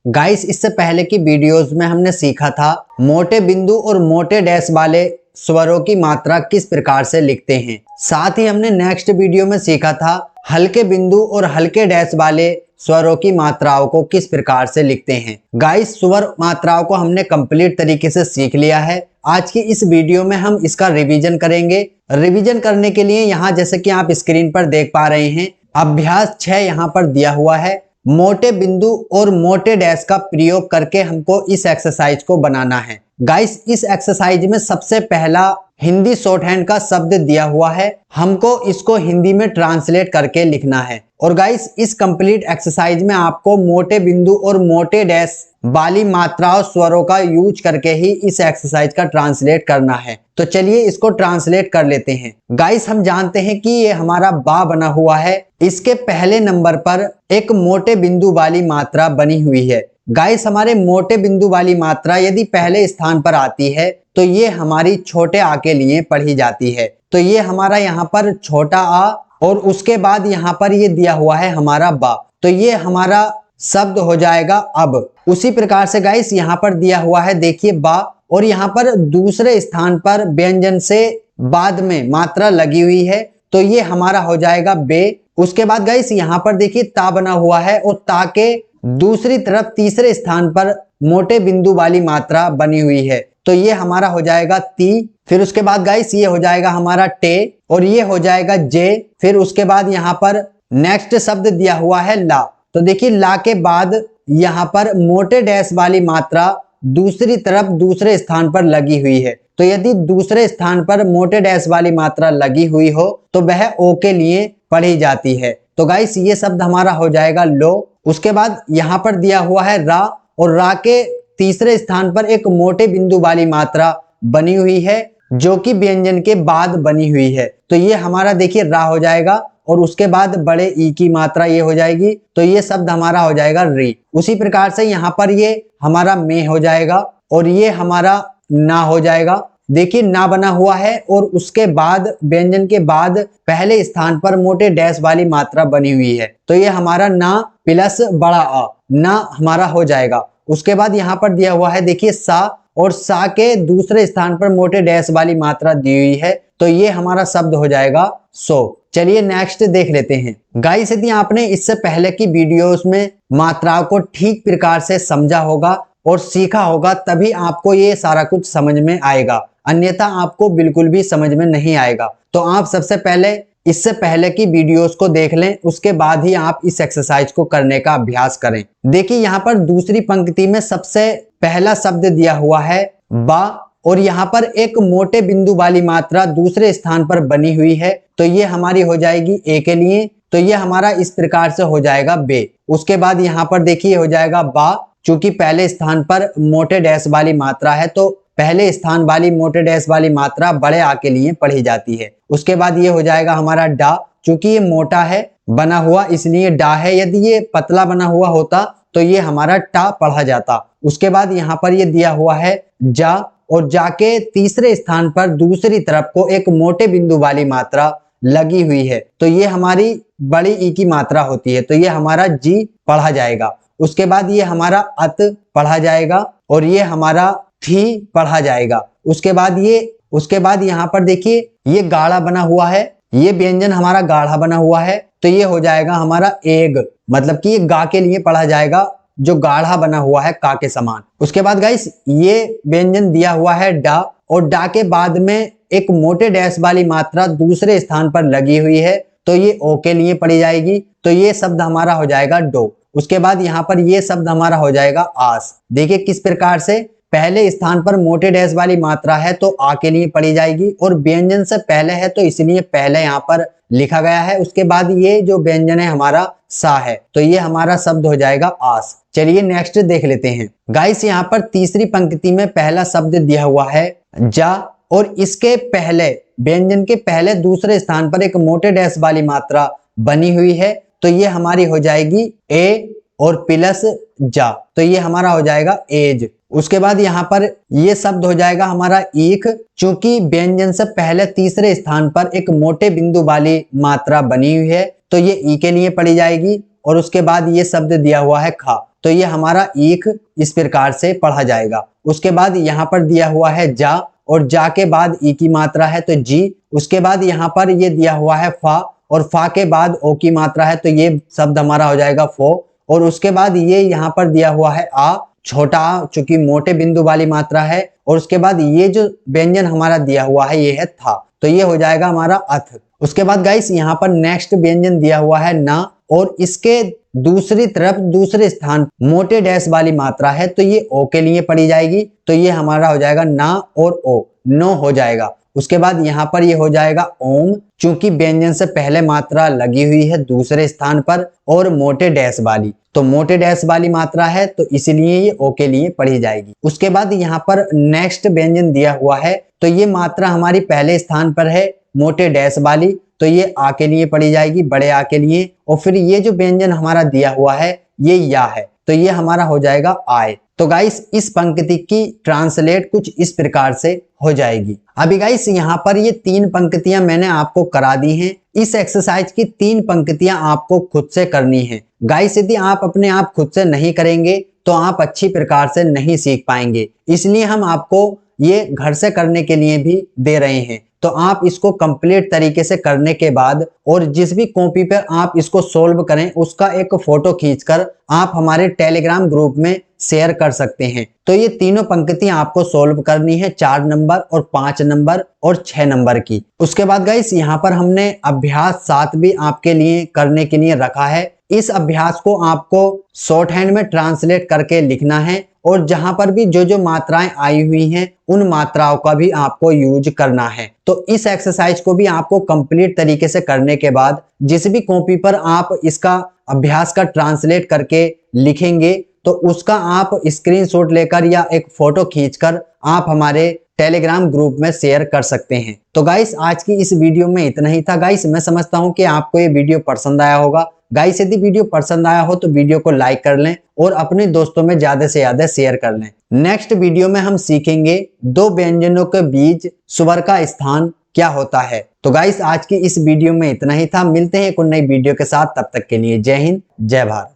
Guys इससे पहले की वीडियोस में हमने सीखा था मोटे बिंदु और मोटे डैश वाले स्वरों की मात्रा किस प्रकार से लिखते हैं। साथ ही हमने नेक्स्ट वीडियो में सीखा था हल्के बिंदु और हल्के डैश वाले स्वरों की मात्राओं को किस प्रकार से लिखते हैं। गाइस स्वर मात्राओं को हमने कंप्लीट तरीके से सीख लिया है। आज की इस वीडियो में हम इसका रिवीजन करेंगे। रिवीजन करने के लिए यहाँ जैसे कि आप स्क्रीन पर देख पा रहे हैं अभ्यास 6 यहाँ पर दिया हुआ है। मोटे बिंदु और मोटे डैश का प्रयोग करके हमको इस एक्सरसाइज को बनाना है। गाइस इस एक्सरसाइज में सबसे पहला हिंदी शॉर्ट हैंड का शब्द दिया हुआ है, हमको इसको हिंदी में ट्रांसलेट करके लिखना है। और गाइस इस कंप्लीट एक्सरसाइज में आपको मोटे बिंदु और मोटे डैश वाली मात्राओं स्वरों का यूज करके ही इस एक्सरसाइज का ट्रांसलेट करना है। तो चलिए इसको ट्रांसलेट कर लेते हैं। गाइस हम जानते हैं कि ये हमारा बा बना हुआ है, इसके पहले नंबर पर एक मोटे बिंदु वाली मात्रा बनी हुई है। गाइस हमारे मोटे बिंदु वाली मात्रा यदि पहले स्थान पर आती है तो ये हमारी छोटे आ के लिए पढ़ी जाती है। तो ये हमारा यहाँ पर छोटा आ और उसके बाद यहाँ पर ये दिया हुआ है हमारा बा, तो ये हमारा शब्द हो जाएगा अब। उसी प्रकार से गाइस यहाँ पर दिया हुआ है देखिए बा, और यहाँ पर दूसरे स्थान पर व्यंजन से बाद में मात्रा लगी हुई है तो ये हमारा हो जाएगा बे। उसके बाद गाइस यहाँ पर देखिए ता बना हुआ है और ता के दूसरी तरफ तीसरे स्थान पर मोटे बिंदु वाली मात्रा बनी हुई है तो ये हमारा हो जाएगा ती। फिर उसके बाद गाइस ये हो जाएगा हमारा टे और ये हो जाएगा जे। फिर उसके बाद यहाँ पर नेक्स्ट शब्द दिया हुआ है ला, तो देखिए ला के बाद यहाँ पर मोटे डैश वाली मात्रा दूसरी तरफ दूसरे स्थान पर लगी हुई है। तो यदि दूसरे स्थान पर मोटे डैश वाली मात्रा लगी हुई हो तो वह ओ के लिए पढ़ी जाती है। तो गाइस ये शब्द हमारा हो जाएगा लो। उसके बाद यहाँ पर दिया हुआ है रा, और रा के तीसरे स्थान पर एक मोटे बिंदु वाली मात्रा बनी हुई है जो कि व्यंजन के बाद बनी हुई है तो ये हमारा देखिए रा हो जाएगा, और उसके बाद बड़े ई की मात्रा ये हो जाएगी तो ये शब्द हमारा हो जाएगा री। उसी प्रकार से यहाँ पर ये हमारा में हो जाएगा और ये हमारा ना हो जाएगा। देखिए ना बना हुआ है और उसके बाद व्यंजन के बाद पहले स्थान पर मोटे डैश वाली मात्रा बनी हुई है तो ये हमारा ना प्लस बड़ा आ, ना हमारा हो जाएगा। उसके बाद यहाँ पर दिया हुआ है देखिए सा, और सा के दूसरे स्थान पर मोटे डैश वाली मात्रा दी हुई है तो ये हमारा शब्द हो जाएगा सो। चलिए नेक्स्ट देख लेते हैं। गाइस यदि आपने इससे पहले की वीडियोस में मात्राओं को ठीक प्रकार से समझा होगा और सीखा होगा तभी आपको ये सारा कुछ समझ में आएगा, अन्यथा आपको बिल्कुल भी समझ में नहीं आएगा। तो आप सबसे पहले इससे पहले की वीडियोस को देख लें, उसके बाद ही आप इस एक्सरसाइज को करने का अभ्यास करें। देखिए यहाँ पर दूसरी पंक्ति में सबसे पहला शब्द दिया हुआ है बा, और यहाँ पर एक मोटे बिंदु वाली मात्रा दूसरे स्थान पर बनी हुई है तो ये हमारी हो जाएगी ए के लिए, तो ये हमारा इस प्रकार से हो जाएगा बे। उसके बाद यहाँ पर देखिए हो जाएगा बा, चूंकि पहले स्थान पर मोटे डैश वाली मात्रा है तो पहले स्थान वाली मोटे डैश वाली मात्रा बड़े आ के लिए पढ़ी जाती है। उसके बाद ये हो जाएगा हमारा डा, चूंकि ये मोटा है बना हुआ इसलिए डा है, यदि ये पतला बना हुआ होता तो ये हमारा टा पढ़ा जाता। उसके बाद यहाँ पर ये दिया हुआ है जा, और जाके तीसरे स्थान पर दूसरी तरफ को एक मोटे बिंदु वाली मात्रा लगी हुई है तो ये हमारी बड़ी ई की मात्रा होती है तो ये हमारा जी पढ़ा जाएगा। उसके बाद ये हमारा अत पढ़ा जाएगा और ये हमारा थी पढ़ा जाएगा। उसके बाद यहाँ पर देखिए ये गाढ़ा बना हुआ है, ये व्यंजन हमारा गाढ़ा बना हुआ है तो ये हो जाएगा हमारा एग, मतलब कि ये गा के लिए पढ़ा जाएगा जो गाढ़ा बना हुआ है का के समान। उसके बाद गाइस ये व्यंजन दिया हुआ है डा, और डा के बाद में एक मोटे डैश वाली मात्रा दूसरे स्थान पर लगी हुई है तो ये ओ के लिए पढ़ी जाएगी तो ये शब्द हमारा हो जाएगा डो। उसके बाद यहाँ पर ये शब्द हमारा हो जाएगा आस। देखिए किस प्रकार से पहले स्थान पर मोटे डैश वाली मात्रा है तो आ के लिए पढ़ी जाएगी, और व्यंजन से पहले है तो इसलिए पहले यहाँ पर लिखा गया है। उसके बाद ये जो व्यंजन है हमारा सा है तो ये हमारा शब्द हो जाएगा आस। चलिए नेक्स्ट देख लेते हैं। गाइस यहाँ पर तीसरी पंक्ति में पहला शब्द दिया हुआ है जा, और इसके पहले व्यंजन के पहले दूसरे स्थान पर एक मोटे डैश वाली मात्रा बनी हुई है तो ये हमारी हो जाएगी ए और प्लस जा, तो ये हमारा हो जाएगा एज। उसके बाद यहाँ पर ये शब्द हो जाएगा हमारा ईख, चूंकि व्यंजन से पहले तीसरे स्थान पर एक मोटे बिंदु वाली मात्रा बनी हुई है तो ये ई के लिए पढ़ी जाएगी। और उसके बाद ये शब्द दिया हुआ है खा, तो ये हमारा ईख इस प्रकार से पढ़ा जाएगा। उसके बाद यहाँ पर दिया हुआ है जा, और जा के बाद ई की मात्रा है तो जी। उसके बाद यहाँ पर ये दिया हुआ है फा, और फा के बाद ओ की मात्रा है तो ये शब्द हमारा हो जाएगा फो। और उसके बाद ये यहाँ पर दिया हुआ है आ, छोटा आ, चूंकि मोटे बिंदु वाली मात्रा है। और उसके बाद ये जो व्यंजन हमारा दिया हुआ है ये है था, तो ये हो जाएगा हमारा अथ। उसके बाद गाइस यहाँ पर नेक्स्ट व्यंजन दिया हुआ है ना, और इसके दूसरी तरफ दूसरे स्थान मोटे डैश वाली मात्रा है तो ये ओ के लिए पढ़ी जाएगी, तो ये हमारा हो जाएगा ना और ओ, नो हो जाएगा। उसके बाद यहाँ पर ये हो जाएगा ओम, चूंकि व्यंजन से पहले मात्रा लगी हुई है दूसरे स्थान पर और मोटे डैश वाली, तो मोटे डैश वाली मात्रा है तो इसलिए ये ओ के लिए पढ़ी जाएगी। उसके बाद यहाँ पर नेक्स्ट व्यंजन दिया हुआ है तो ये मात्रा हमारी पहले स्थान पर है मोटे डैश वाली, तो ये आ के लिए पढ़ी जाएगी, बड़े आ के लिए। और फिर ये जो व्यंजन हमारा दिया हुआ है ये या है, तो ये हमारा हो जाएगा आय। तो गाइस इस पंक्ति की ट्रांसलेट कुछ इस प्रकार से हो जाएगी। अभी गाइस यहाँ पर ये 3 पंक्तियां मैंने आपको करा दी हैं। इस एक्सरसाइज की 3 पंक्तियां आपको खुद से करनी है। गाइस यदि आप अपने आप खुद से नहीं करेंगे तो आप अच्छी प्रकार से नहीं सीख पाएंगे, इसलिए हम आपको ये घर से करने के लिए भी दे रहे हैं। तो आप इसको कंप्लीट तरीके से करने के बाद और जिस भी कॉपी पर आप इसको सोल्व करें उसका एक फोटो खींचकर आप हमारे टेलीग्राम ग्रुप में शेयर कर सकते हैं। तो ये तीनों पंक्तियां आपको सोल्व करनी है, 4 नंबर और 5 नंबर और 6 नंबर की। उसके बाद गाइस यहाँ पर हमने अभ्यास 7 भी आपके लिए करने के लिए रखा है। इस अभ्यास को आपको शॉर्ट हैंड में ट्रांसलेट करके लिखना है, और जहां पर भी जो जो मात्राएं आई हुई हैं उन मात्राओं का भी आपको यूज करना है। तो इस एक्सरसाइज को भी आपको कंप्लीट तरीके से करने के बाद जिस भी कॉपी पर आप इसका अभ्यास का ट्रांसलेट करके लिखेंगे तो उसका आप स्क्रीनशॉट लेकर या एक फोटो खींचकर आप हमारे टेलीग्राम ग्रुप में शेयर कर सकते हैं। तो गाइस आज की इस वीडियो में इतना ही था। गाइस मैं समझता हूं कि आपको ये वीडियो पसंद आया होगा। गाइस यदि वीडियो पसंद आया हो तो वीडियो को लाइक कर लें और अपने दोस्तों में ज्यादा से ज्यादा शेयर कर लें। नेक्स्ट वीडियो में हम सीखेंगे 2 व्यंजनों के बीच स्वर का स्थान क्या होता है। तो गाइस आज की इस वीडियो में इतना ही था। मिलते हैं एक नई वीडियो के साथ, तब तक के लिए जय हिंद जय भारत।